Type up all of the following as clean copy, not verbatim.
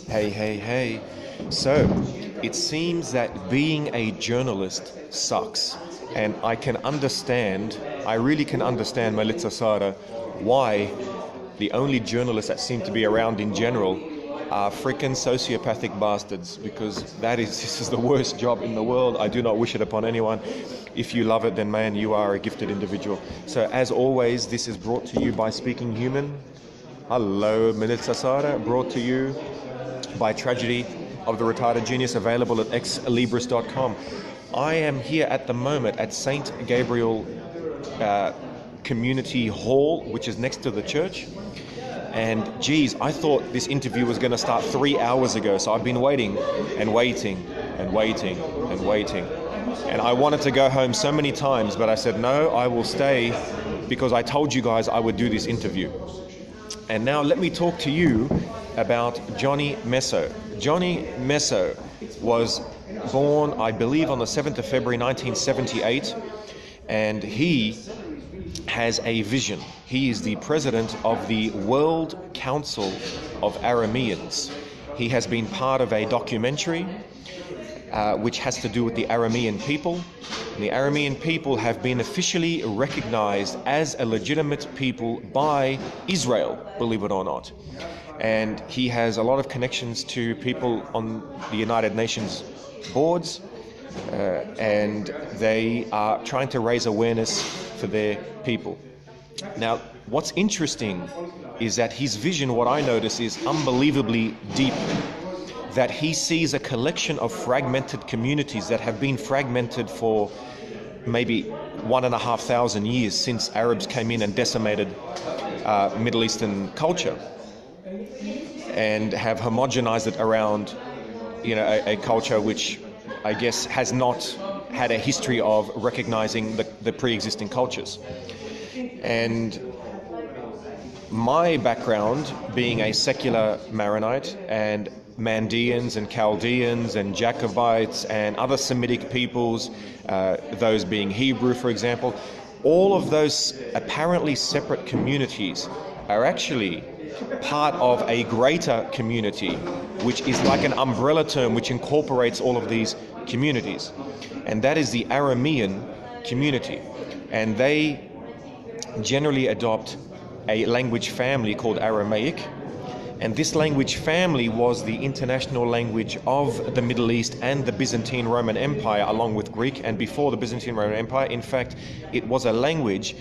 Hey, hey, hey. So, it seems that being a journalist sucks. And I really can understand, Melitza Sara, why the only journalists that seem to be around in general are freaking sociopathic bastards, because this is the worst job in the world. I do not wish it upon anyone. If you love it, then man, you are a gifted individual. So as always, this is brought to you by Speaking Human. Hello, Melitza Sara, brought to you by Tragedy of the Retarded Genius, available at xlibris.com. I am here at the moment at St. Gabriel Community Hall, which is next to the church. And geez, I thought this interview was going to start 3 hours ago, so I've been waiting and waiting and waiting and waiting. And I wanted to go home so many times, but I said, no, I will stay because I told you guys I would do this interview. And now let me talk to you about Johnny Messo. Johnny Messo was born, I believe, on the 7th of February 1978, and he has a vision. He is the president of the World Council of Arameans. He has been part of a documentary which has to do with the Aramean people. And the Aramean people have been officially recognized as a legitimate people by Israel, believe it or not. And he has a lot of connections to people on the United Nations boards, and they are trying to raise awareness for their people. Now, what's interesting is that his vision, what I notice, is unbelievably deep. That he sees a collection of fragmented communities that have been fragmented for maybe 1,500 years since Arabs came in and decimated Middle Eastern culture, and have homogenized it around, a culture which I guess has not had a history of recognizing the pre-existing cultures. And my background being a secular Maronite, and Mandeans and Chaldeans and Jacobites and other Semitic peoples, those being Hebrew, for example, all of those apparently separate communities are actually part of a greater community, which is like an umbrella term which incorporates all of these communities. And that is the Aramean community. And they generally adopt a language family called Aramaic. And this language family was the international language of the Middle East and the Byzantine Roman Empire, along with Greek. And before the Byzantine Roman Empire, in fact, it was a language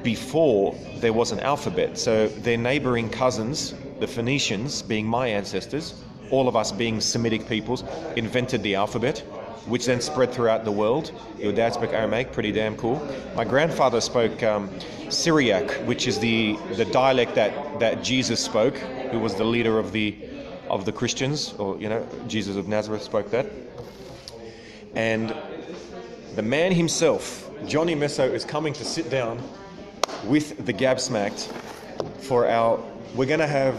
before there was an alphabet. So their neighboring cousins, the Phoenicians, being my ancestors, all of us being Semitic peoples, invented the alphabet, which then spread throughout the world. Your dad spoke Aramaic, pretty damn cool. My grandfather spoke Syriac, which is the dialect that Jesus spoke, who was the leader of the Christians, or Jesus of Nazareth spoke that. And the man himself, Johnny Messo, is coming to sit down with the Gab Smacked for we're gonna have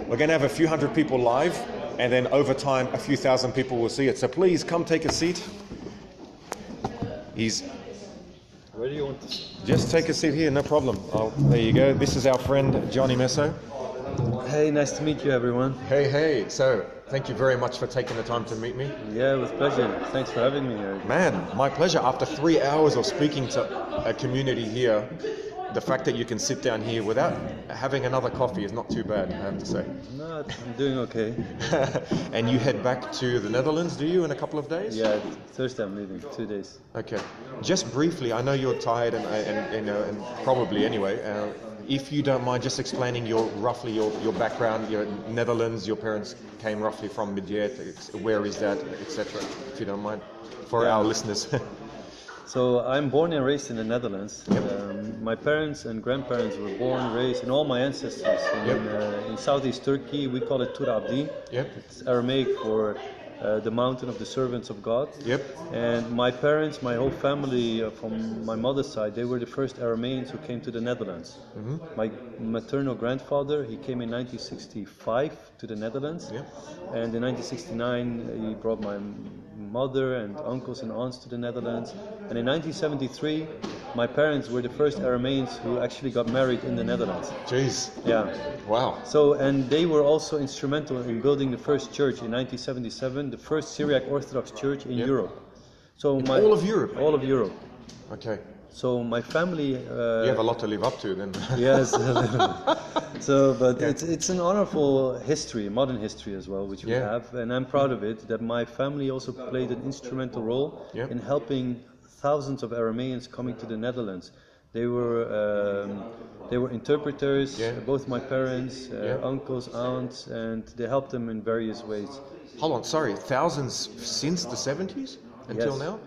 a few hundred people live, and then over time a few thousand people will see it. So please come take a seat. Where do you want to? Just take a seat here, no problem. There you go. This is our friend Johnny Messo. Hey, nice to meet you, everyone. Hey. So, thank you very much for taking the time to meet me. Yeah, with pleasure. Thanks for having me here. Man, my pleasure. After 3 hours of speaking to a community here, the fact that you can sit down here without having another coffee is not too bad, I have to say. No, I'm doing okay. And you head back to the Netherlands, do you, in a couple of days? Yeah, Thursday I'm leaving, 2 days. Okay. Just briefly, I know you're tired and probably anyway, if you don't mind just explaining your background, your Netherlands, your parents came roughly from Midyat, where is that, etc., if you don't mind, for our listeners. So I'm born and raised in the Netherlands. Yep. My parents and grandparents were born and raised, and all my ancestors in southeast Turkey. We call it Tur Abdi. Yep. It's Aramaic for the mountain of the servants of God. Yep. And my parents, my whole family from my mother's side, they were the first Arameans who came to the Netherlands. Mm-hmm. My maternal grandfather, he came in 1965 to the Netherlands. Yep. And in 1969 he brought my mother and uncles and aunts to the Netherlands. And in 1973 my parents were the first Arameans who actually got married in the Netherlands. Jeez. Yeah. Wow. So, and they were also instrumental in building the first church in 1977, the first Syriac Orthodox church in Europe. So all of Europe? All of Europe. Okay. So my family... you have a lot to live up to then. Yes. So, but it's an honorful history, modern history as well, which we have, and I'm proud of it, that my family also played an instrumental role in helping thousands of Arameans coming to the Netherlands. They were interpreters, both my parents, uncles, aunts, and they helped them in various ways. Hold on, sorry, thousands since the 70s until now?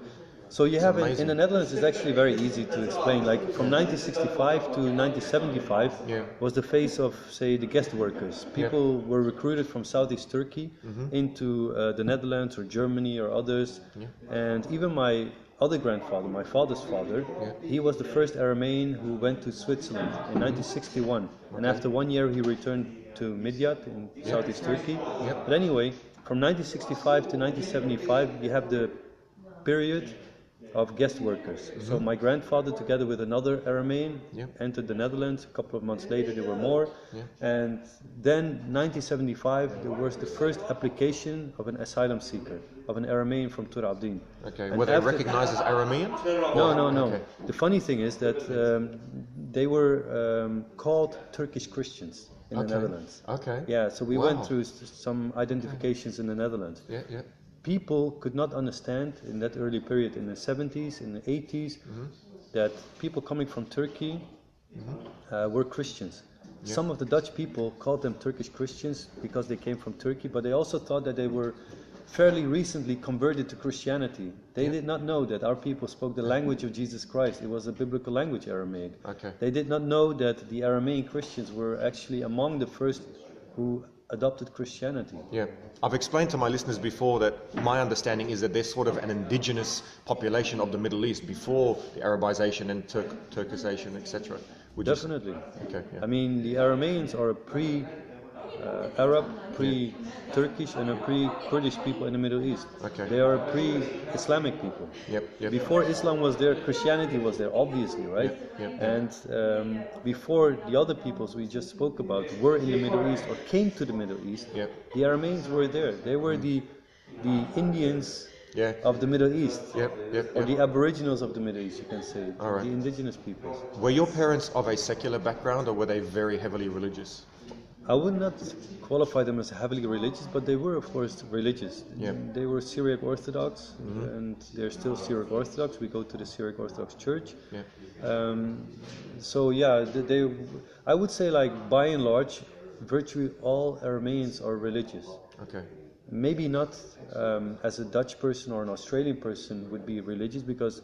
So you have in the Netherlands, it's actually very easy to explain. Like from 1965 to 1975 was the phase of, say, the guest workers. People were recruited from Southeast Turkey into the Netherlands or Germany or others. And even my other grandfather, my father's father, he was the first Aramean who went to Switzerland in 1961. And after 1 year he returned to Midyat in Southeast Turkey. But anyway, from 1965 to 1975 you have the period of guest workers. So my grandfather, together with another Aramean, entered the Netherlands. A couple of months later, there were more. And then, 1975, there was the first application of an asylum seeker, of an Aramean from Tur Abdin. Okay. Were they recognized as Aramean? No. Okay. The funny thing is that they were called Turkish Christians in the Netherlands. Okay. Yeah. So we went through some identifications in the Netherlands. People could not understand in that early period, in the 70s, in the 80s, that people coming from Turkey were Christians. Some of the Dutch people called them Turkish Christians because they came from Turkey, but they also thought that they were fairly recently converted to Christianity. They did not know that our people spoke the language of Jesus Christ. It was a biblical language, Aramaic. They did not know that the Aramean Christians were actually among the first who adopted Christianity. I've explained to my listeners before that my understanding is that they're sort of an indigenous population of the Middle East before the Arabization and Turkization, etc. Definitely. I mean, the Arameans are a pre-Arab, pre-Turkish and a pre-Kurdish people in the Middle East. They are a pre-Islamic people. Before Islam was there, Christianity was there, obviously, right? And before the other peoples we just spoke about were in the Middle East or came to the Middle East, the Arameans were there. They were the Indians of the Middle East, or the Aboriginals of the Middle East, you can say, the indigenous peoples. Were your parents of a secular background, or were they very heavily religious? I would not qualify them as heavily religious, but they were, of course, religious. They were Syriac Orthodox, and they're still Syriac Orthodox. We go to the Syriac Orthodox Church. So yeah, I would say, like, by and large, virtually all Arameans are religious. Maybe not as a Dutch person or an Australian person would be religious, because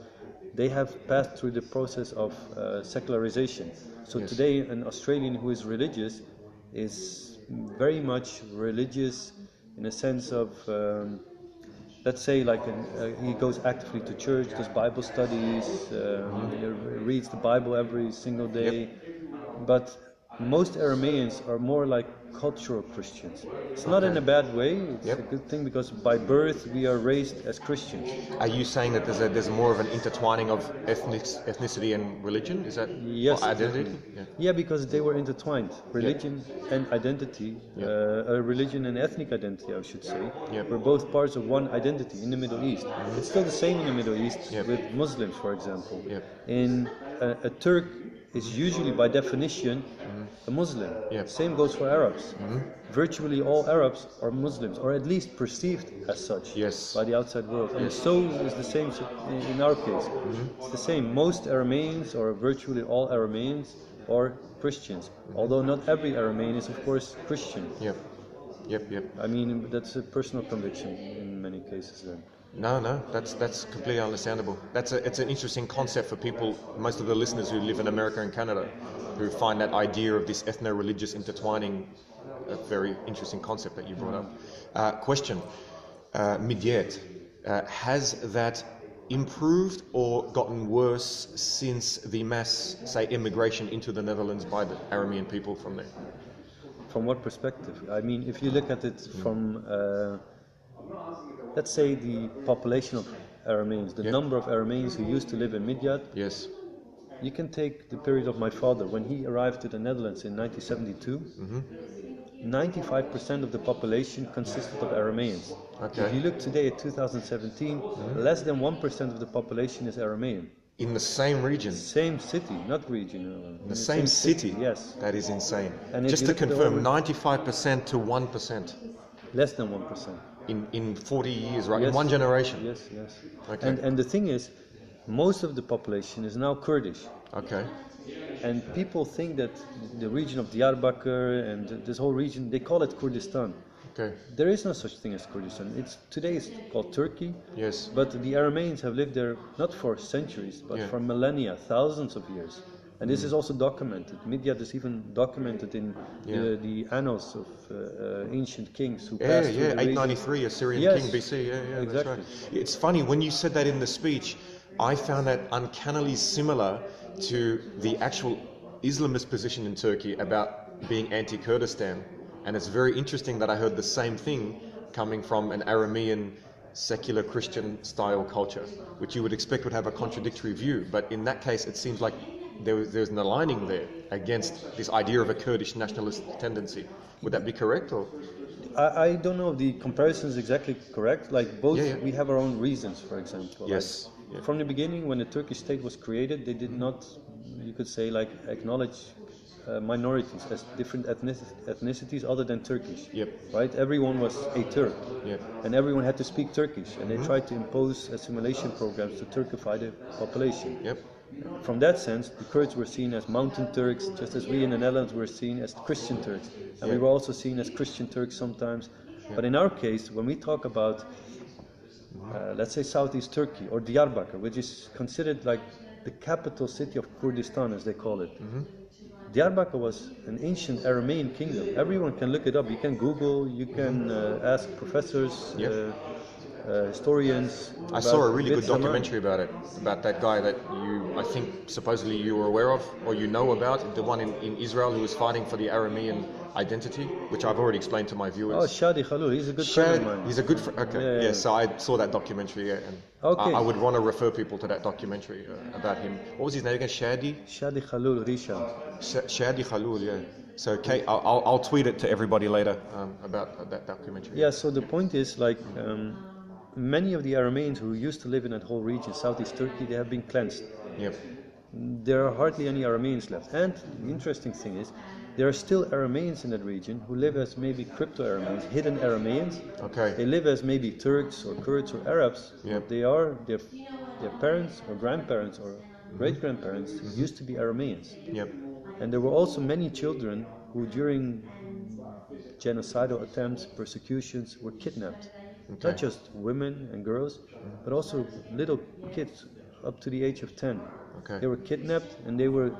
they have passed through the process of secularization. So today, an Australian who is religious is very much religious in a sense of, let's say, like he goes actively to church, does Bible studies, reads the Bible every single day. But most Arameans are more like cultural Christians. It's not in a bad way, it's a good thing, because by birth we are raised as Christians. Are you saying that there's more of an intertwining of ethnicity and religion? Is that identity? Yeah, because they were intertwined. Religion and identity, religion and ethnic identity, I should say, were both parts of one identity in the Middle East. It's still the same in the Middle East with Muslims, for example. In a Turk is usually, by definition, a Muslim. Same goes for Arabs. Virtually all Arabs are Muslims, or at least perceived as such by the outside world. And so is the same in our case. It's the same. Most Arameans, or virtually all Arameans, are Christians. Although not every Aramean is, of course, Christian. I mean, that's a personal conviction in many cases then. No, that's completely understandable. It's an interesting concept for people, most of the listeners who live in America and Canada, who find that idea of this ethno-religious intertwining a very interesting concept that you brought up. Question, Midyat, has that improved or gotten worse since the mass, say, immigration into the Netherlands by the Aramean people from there? From what perspective? I mean, if you look at it from, let's say, the population of Arameans, the number of Arameans who used to live in Midyat, You can take the period of my father. When he arrived to the Netherlands in 1972, 95% of the population consisted of Arameans. Okay. If you look today at 2017, less than 1% of the population is Aramean. In the same region? Same city, not region. In the same city? Yes. That is insane. And just to confirm, 95% to 1%? Less than 1%. In 40 years, right? Yes. In one generation? Yes, yes. Okay. And the thing is, most of the population is now Kurdish. Okay. And people think that the region of Diyarbakir and this whole region, they call it Kurdistan. Okay. There is no such thing as Kurdistan. Today it's called Turkey. Yes. But the Arameans have lived there not for centuries, but for millennia, thousands of years. And this is also documented. Midyat is even documented in the annals of ancient kings who passed through the 893, Assyrian king BC. Exactly. That's right. It's funny, when you said that in the speech, I found that uncannily similar to the actual Islamist position in Turkey about being anti-Kurdistan. And it's very interesting that I heard the same thing coming from an Aramean secular Christian style culture, which you would expect would have a contradictory view. But in that case, it seems like there's an aligning there against this idea of a Kurdish nationalist tendency. Would that be correct? Or? I don't know if the comparison is exactly correct. Like both, we have our own reasons, for example. Yes. Like, from the beginning, when the Turkish state was created, they did not, you could say, like acknowledge minorities as different ethnicities other than Turkish. Yep. Right? Everyone was a Turk. Yep. And everyone had to speak Turkish. And they tried to impose assimilation programs to Turkify the population. Yep. From that sense, the Kurds were seen as mountain Turks, just as we in the Netherlands were seen as Christian Turks. And we were also seen as Christian Turks sometimes. But in our case, when we talk about, let's say Southeast Turkey or Diyarbakir, which is considered like the capital city of Kurdistan, as they call it. Diyarbakir was an ancient Aramean kingdom. Everyone can look it up. You can Google, you can ask professors, historians. I saw a really good documentary about it, about that guy that I think supposedly you were aware of, or you know about, the one in Israel who was fighting for the Aramean identity, which I've already explained to my viewers. Oh, Shadi Khalul, he's a good friend of mine. He's a good friend, okay. Yeah, so I saw that documentary, and I would want to refer people to that documentary about him. What was his name again? Shadi Khalul Risha. Shadi Khalul, yeah. So Kate, I'll tweet it to everybody later about that documentary. Yeah, so the point is, like, many of the Arameans who used to live in that whole region, Southeast Turkey, they have been cleansed. Yep. There are hardly any Arameans left. And the interesting thing is, there are still Arameans in that region who live as maybe crypto-Arameans, hidden Arameans. Okay. They live as maybe Turks or Kurds or Arabs. Yep. They are, their parents or grandparents or great-grandparents used to be Arameans. Yep. And there were also many children who during genocidal attempts, persecutions, were kidnapped. Okay. Not just women and girls, but also little kids up to the age of 10. Okay. They were kidnapped and they were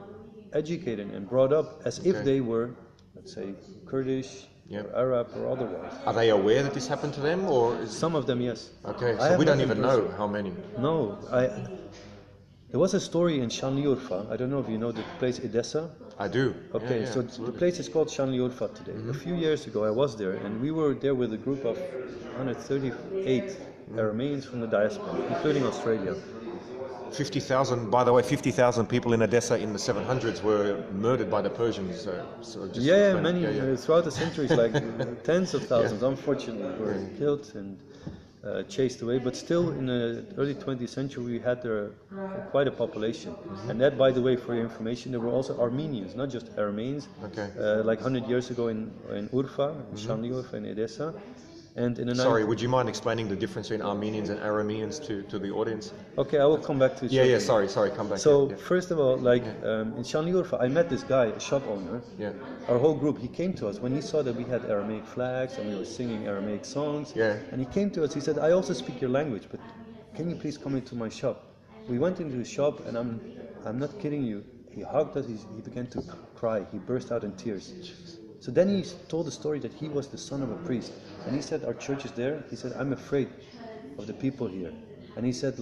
educated and brought up as if they were, let's say, Kurdish or Arab or otherwise. Are they aware that this happened to them, or some of them, yes. Okay, so we don't even know how many. No, there was a story in Şanlıurfa. I don't know if you know the place Edessa. I do. Okay, so the place is called Şanlıurfa today. A few years ago I was there, and we were there with a group of 138 Arameans from the diaspora, including Australia. 50,000, by the way, 50,000 people in Edessa in the 700s were murdered by the Persians. So just many throughout the centuries, like tens of thousands, unfortunately, were killed and chased away. But still, in the early 20th century, we had there quite a population. And that, by the way, for your information, there were also Armenians, not just Arameans. Okay. Like 100 years ago in Urfa, in Şanlıurfa, in Edessa. And in Sorry, would you mind explaining the difference between Armenians and Arameans to the audience? Okay, I will come back to it. Sorry, come back. So, first of all, like in Şanlıurfa, I met this guy, a shop owner. Yeah. Our whole group, he came to us when he saw that we had Aramaic flags and we were singing Aramaic songs. Yeah. And he came to us, he said, I also speak your language, but can you please come into my shop? We went into his shop, and I'm not kidding you, he hugged us, he began to cry, he burst out in tears. So then he told the story that he was the son of a priest. And he said, our church is there. He said, I'm afraid of the people here. And he said,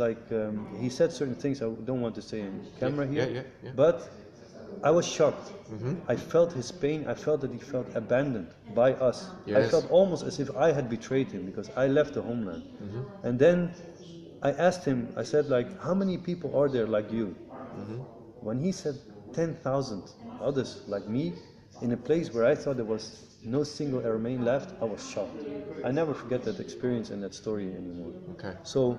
he said certain things I don't want to say in camera here. Yeah. But I was shocked. I felt his pain. I felt that he felt abandoned by us. Yes. I felt almost as if I had betrayed him because I left the homeland. And then I asked him, I said, how many people are there like you? when he said 10,000 others like me in a place where I thought there was no single Aramean left, I was shocked. I never forget that experience and that story anymore. Okay. So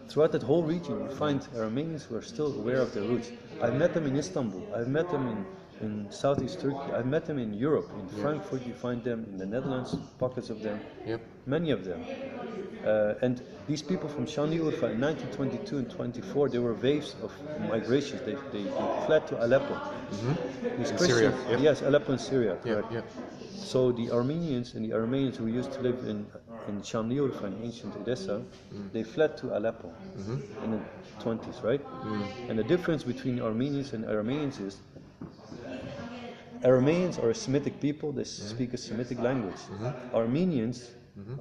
throughout that whole region, you find Arameans who are still aware of their roots. I've met them in Istanbul. I've met them in Southeast Turkey. I've met them in Europe. In Frankfurt, you find them. In the Netherlands, pockets of them. Many of them. And these people from Şanlıurfa in 1922 and 24, there were waves of migrations. They fled to Aleppo. These in Christians, Syria. yes, Aleppo in Syria. Correct. So the Armenians and the Armenians who used to live in Şanlıurfa in ancient Odessa, they fled to Aleppo in the 20s, right? And the difference between Armenians and Arameans is Arameans are a Semitic people, they speak a Semitic language. Armenians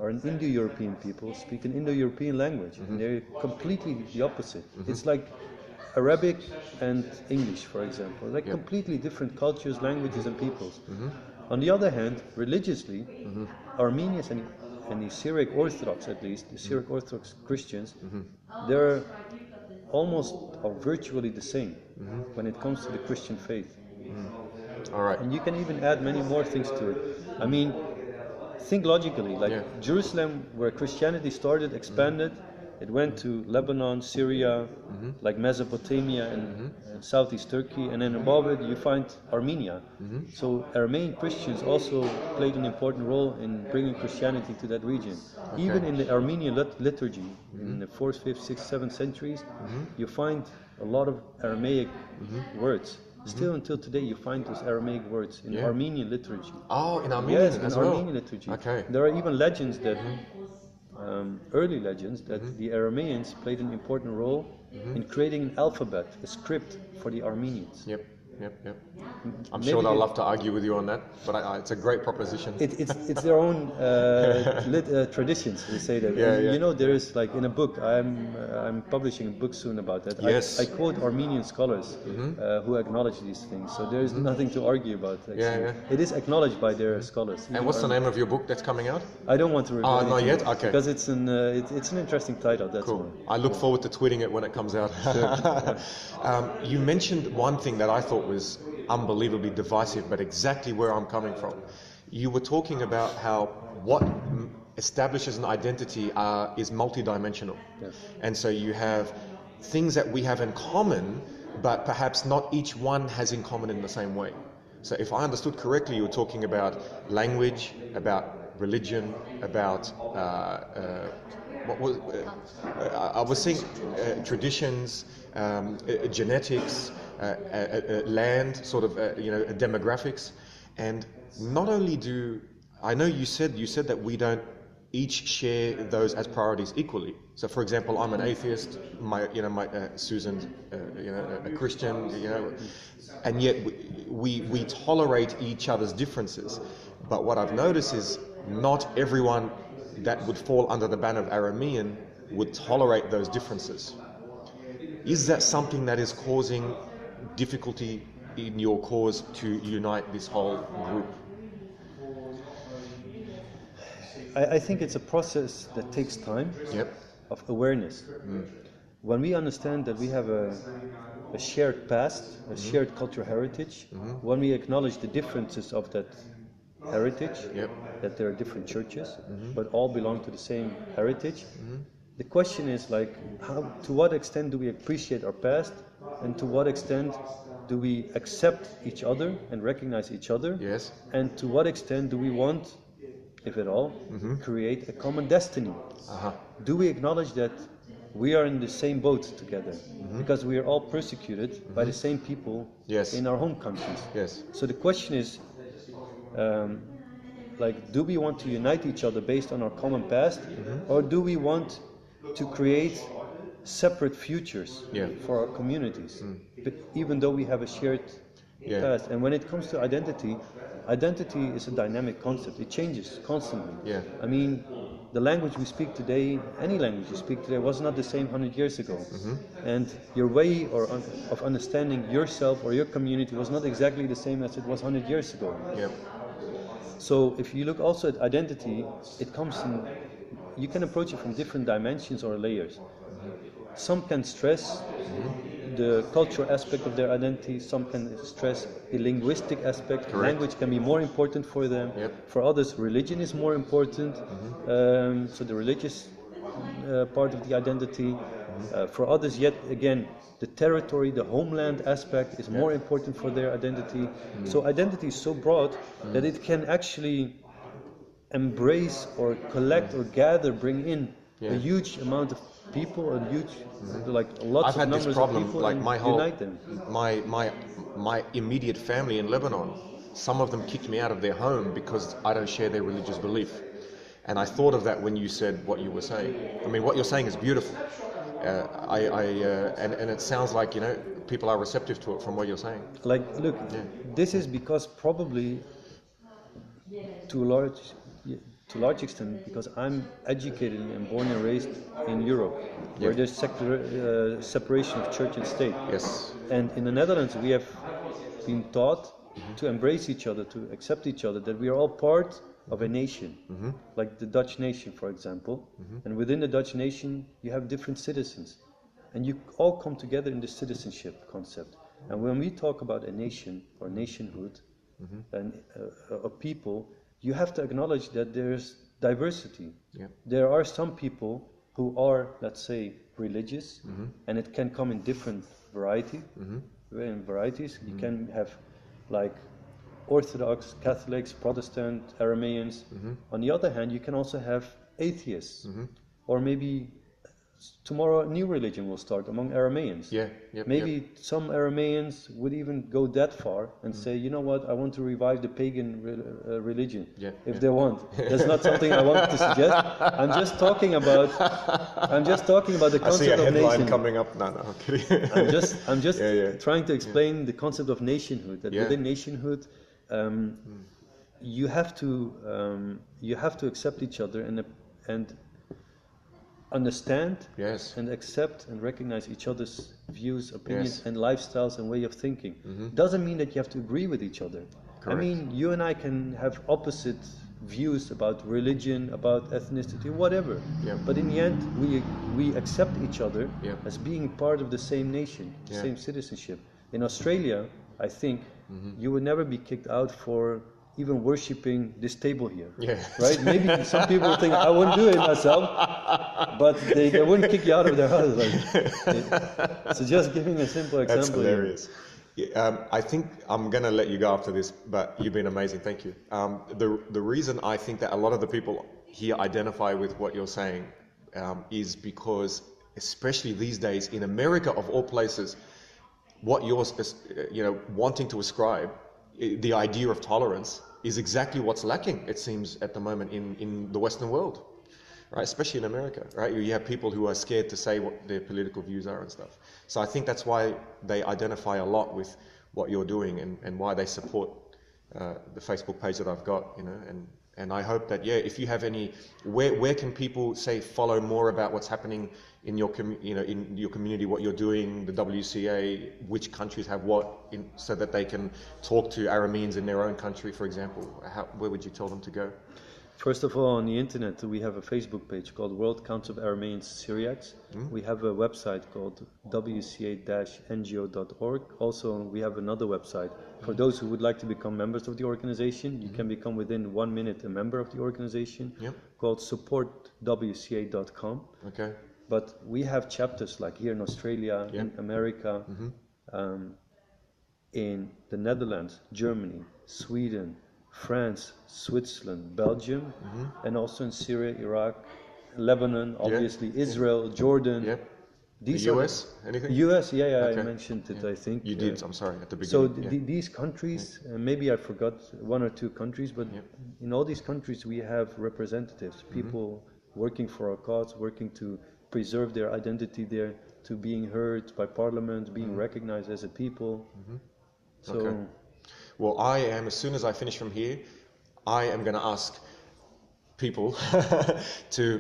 are an Indo-European people, speak an Indo-European language. And they're completely the opposite. It's like Arabic and English, for example. Like completely different cultures, languages, and peoples. On the other hand, religiously, Armenians and the Syriac Orthodox, at least, the Syriac Orthodox Christians, they're almost or virtually the same when it comes to the Christian faith. All right. And you can even add many more things to it. I mean, think logically, like Jerusalem, where Christianity started, expanded, it went to Lebanon, Syria, like Mesopotamia and Southeast Turkey, and then above it you find Armenia. So Aramean Christians also played an important role in bringing Christianity to that region. Even in the Armenian liturgy, in the 4th, 5th, 6th, 7th centuries, you find a lot of Aramaic words. Still until today you find those Aramaic words in Armenian liturgy. Oh, in Armenian as well? Armenian liturgy. Okay. There are even legends that, early legends, that the Arameans played an important role in creating an alphabet, a script for the Armenians. I'm sure they'll love to argue with you on that, but it's a great proposition. It's their own traditions. They say that. You know, there is like in a book. I'm publishing a book soon about that. Yes. I quote Armenian scholars who acknowledge these things. So there is nothing to argue about. Actually. It is acknowledged by their scholars. And what's the name of your book that's coming out? I don't want to reveal it. Not yet. Okay. Because it's an interesting title. That's cool. I look forward to tweeting it when it comes out. Sure. You mentioned one thing that I thought was unbelievably divisive, but exactly where I'm coming from. You were talking about how what establishes an identity is multidimensional. Yes. And so you have things that we have in common, but perhaps not each one has in common in the same way. So if I understood correctly, you were talking about language, about religion, about I was saying traditions, genetics, land, sort of demographics, and not only do I know you said that we don't each share those as priorities equally. So, for example, I'm an atheist. Susan's a Christian. And yet we tolerate each other's differences. But what I've noticed is not everyone that would fall under the ban of Aramean would tolerate those differences. Is that something that is causing difficulty in your cause to unite this whole group? I think it's a process that takes time of awareness. When we understand that we have a shared past, a shared cultural heritage, when we acknowledge the differences of that heritage, that there are different churches, but all belong to the same heritage, the question is like, to what extent do we appreciate our past, and to what extent do we accept each other and recognize each other, and to what extent do we want, if at all, create a common destiny? Do we acknowledge that we are in the same boat together, because we are all persecuted by the same people in our home countries? So the question is, do we want to unite each other based on our common past, or do we want to create separate futures for our communities, but even though we have a shared past? And when it comes to identity is a dynamic concept. It changes constantly. I mean, the language we speak today, any language you speak today, was not the same 100 years ago. And your way of understanding yourself or your community was not exactly the same as it was 100 years ago. So if you look also at identity, it comes in, you can approach it from different dimensions or layers. Some can stress the cultural aspect of their identity. Some can stress the linguistic aspect. Correct. Language can be more important for them. Yep. For others, religion is more important. So the religious part of the identity. For others, yet again, the territory, the homeland aspect is more important for their identity. So identity is so broad that it can actually embrace or collect or gather, bring in a huge amount of people, a huge, like lots I've of had numbers this problem, of people, like and my whole, unite them. my immediate family in Lebanon, some of them kicked me out of their home because I don't share their religious belief. And I thought of that when you said what you were saying. I mean, what you're saying is beautiful. And it sounds like, you know, people are receptive to it from what you're saying. Like, look, this is because probably to a large extent because I'm educated and born and raised in Europe, where there's separation of church and state. Yes. And in the Netherlands, we have been taught to embrace each other, to accept each other, that we are all part of a nation, like the Dutch nation, for example. And within the Dutch nation, you have different citizens. And you all come together in the citizenship concept. And when we talk about a nation or nationhood and a people, you have to acknowledge that there's diversity. There are some people who are, let's say, religious, and it can come in different varieties. You can have like Orthodox, Catholics, Protestant, Arameans. On the other hand, you can also have atheists, or maybe tomorrow a new religion will start among Arameans. Maybe some Arameans would even go that far and say, you know what, I want to revive the pagan religion, if they want. That's not something I want to suggest. I'm just talking about the concept of nation. I see a headline coming up. No, I'm kidding. I'm just trying to explain the concept of nationhood. That within nationhood, you have to accept each other and understand and accept and recognize each other's views, opinions, and lifestyles and way of thinking. Doesn't mean that you have to agree with each other. Correct. I mean, you and I can have opposite views about religion, about ethnicity, whatever. But in the end, we accept each other as being part of the same nation, same citizenship. In Australia, I think you would never be kicked out for even worshipping this table here, right? Maybe some people think I wouldn't do it myself, but they wouldn't kick you out of their house. So just giving a simple example. That's hilarious. I think I'm going to let you go after this, but you've been amazing. Thank you. The reason I think that a lot of the people here identify with what you're saying is because, especially these days in America, of all places, what you're wanting to ascribe, the idea of tolerance, is exactly what's lacking, it seems, at the moment in the Western world, right? Especially in America, right? You have people who are scared to say what their political views are and stuff. So I think that's why they identify a lot with what you're doing and why they support the Facebook page that I've got, you know. And I hope that, if you have any, where can people say follow more about what's happening in your in your community, what you're doing, the WCA, which countries have what, so that they can talk to Arameans in their own country, for example? Where would you tell them to go? First of all, on the internet, we have a Facebook page called World Council of Arameans Syriacs. We have a website called wca-ngo.org. Also, we have another website. For those who would like to become members of the organization, you can become within 1 minute a member of the organization, called supportwca.com. Okay. But we have chapters like here in Australia, in America, in the Netherlands, Germany, Sweden, France, Switzerland, Belgium, and also in Syria, Iraq, Lebanon, obviously, Israel, Jordan. These the US? Anything? US, okay. I mentioned it, I think. You did, I'm sorry, at the beginning. So these countries, maybe I forgot 1 or 2 countries, but in all these countries we have representatives, people working for our cause, working to preserve their identity there, to being heard by parliament, being recognized as a people. So, well, I am, as soon as I finish from here, I am going to ask people to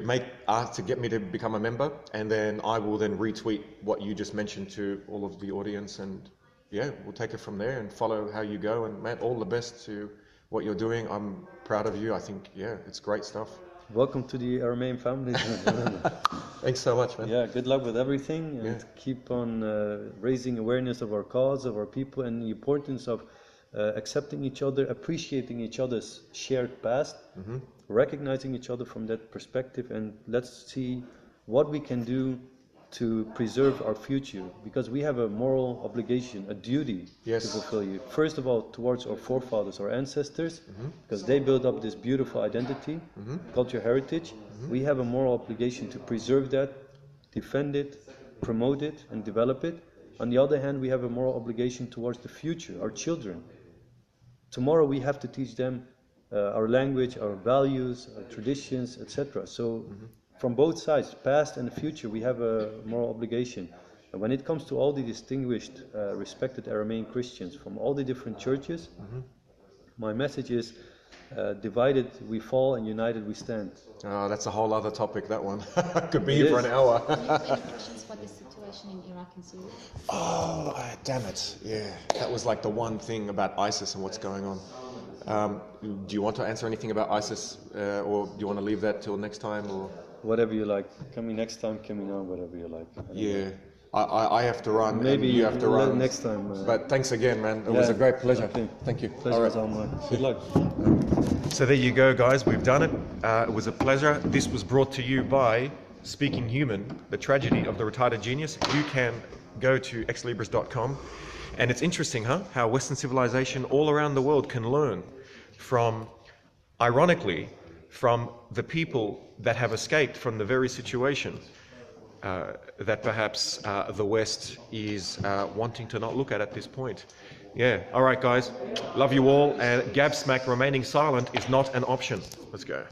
get me to become a member, and then I will then retweet what you just mentioned to all of the audience, and we'll take it from there and follow how you go. And Matt, all the best to what you're doing. I'm proud of you. I think it's great stuff. Welcome to the Aramean family. Thanks so much, man. Yeah, good luck with everything, and keep on raising awareness of our cause, of our people, and the importance of accepting each other, appreciating each other's shared past, recognizing each other from that perspective, and let's see what we can do to preserve our future, because we have a moral obligation, a duty to fulfill. First of all, towards our forefathers, our ancestors, because they built up this beautiful identity, culture, heritage. We have a moral obligation to preserve that, defend it, promote it, and develop it. On the other hand, we have a moral obligation towards the future, our children. Tomorrow we have to teach them our language, our values, our traditions, etc. So from both sides, past and the future, we have a moral obligation. And when it comes to all the distinguished, respected Aramean Christians from all the different churches, my message is, divided we fall and united we stand. Oh, that's a whole other topic, that one. Could be here for an hour. Any predictions for the situation in Iraq and Syria? Oh, damn it. Yeah, that was like the one thing about ISIS and what's going on. Do you want to answer anything about ISIS, or do you want to leave that till next time? Or whatever you like. Coming next time, coming on, whatever you like. Yeah, I have to run. Maybe and you have to run next time. But thanks again, man. It was a great pleasure. Okay. Thank you. Pleasure was all mine. Good luck. So there you go, guys. We've done it. It was a pleasure. This was brought to you by Speaking Human, the tragedy of the retarded genius. You can go to exlibris.com, and it's interesting, how Western civilization all around the world can learn from, ironically, from the people that have escaped from the very situation that perhaps the West is wanting to not look at this point. Yeah, all right, guys. Love you all. And Gab Smack remaining silent is not an option. Let's go.